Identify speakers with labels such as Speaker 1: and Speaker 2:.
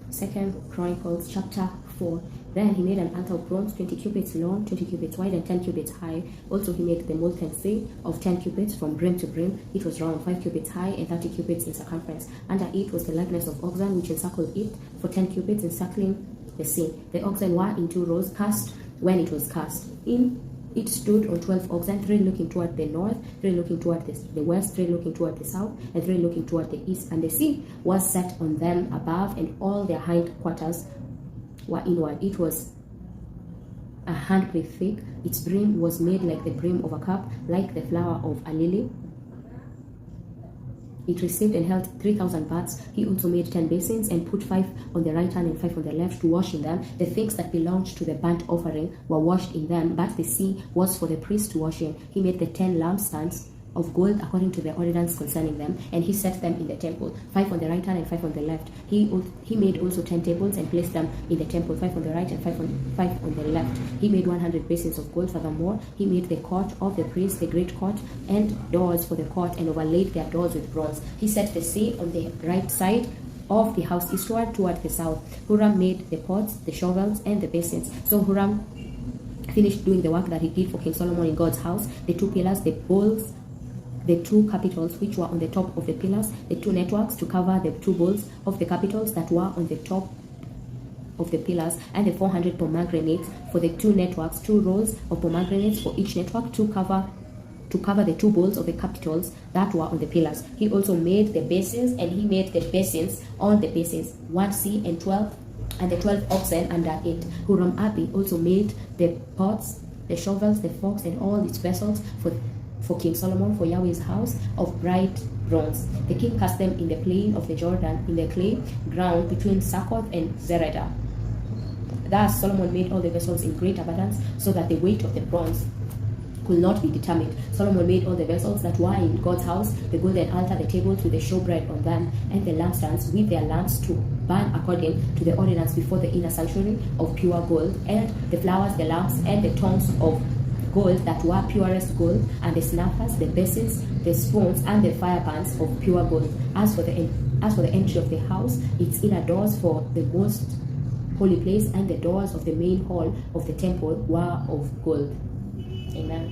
Speaker 1: Second Chronicles chapter 4. Then he made an altar of bronze 20 cubits long, 20 cubits wide, and 10 cubits high. Also he made the molten sea of 10 cubits from brim to brim. It was round, 5 cubits high, and 30 cubits in circumference. Under it was the likeness of oxen, which encircled it for 10 cubits, encircling the sea. The oxen were in 2 rows, cast when it was cast. In it stood on 12 oxen, 3 looking toward the north, 3 looking toward the west, 3 looking toward the south, and 3 looking toward the east. And the sea was set on them above, and all their hind quarters were inward. It was a handbreadth thick. Its brim was made like the brim of a cup, like the flower of a lily. It received and held 3,000 baths. He also made 10 basins and put 5 on the right hand and 5 on the left to wash in them. The things that belonged to the burnt offering were washed in them, but the sea was for the priest to wash in. He made the 10 lampstands of gold according to the ordinance concerning them, and he set them in the temple, 5 on the right hand and 5 on the left. He made also 10 tables and placed them in the temple, 5 on the right and 5 on the left. He made 100 basins of gold. Furthermore, he made the court of the priest, the great court, and doors for the court, and overlaid their doors with bronze. He set the sea on the right side of the house eastward toward the south. Huram made the pots, the shovels, and the basins. So Huram finished doing the work that he did for King Solomon in God's house: the 2 pillars, the bowls, the 2 capitals which were on the top of the pillars, the 2 networks to cover the 2 bowls of the capitals that were on the top of the pillars, and the 400 pomegranates for the 2 networks, 2 rows of pomegranates for each network to cover the 2 bowls of the capitals that were on the pillars. He also made the basins, and he made the basins on the bases, 1 sea and 12, and the 12 oxen under it. Huram Abi also made the pots, the shovels, the forks, and all its vessels for King Solomon, for Yahweh's house, of bright bronze. The king cast them in the plain of the Jordan, in the clay ground between Succoth and Zereda. Thus Solomon made all the vessels in great abundance, so that the weight of the bronze could not be determined. Solomon made all the vessels that were in God's house, the golden altar, the tables with the showbread on them, and the lampstands with their lamps to burn according to the ordinance before the inner sanctuary of pure gold, and the flowers, the lamps, and the tongs of gold that were purest gold, and the snuffers, the basins, the spoons, and the firepans of pure gold. As for the entry of the house, its inner doors for the most holy place, and the doors of the main hall of the temple were of gold. Amen.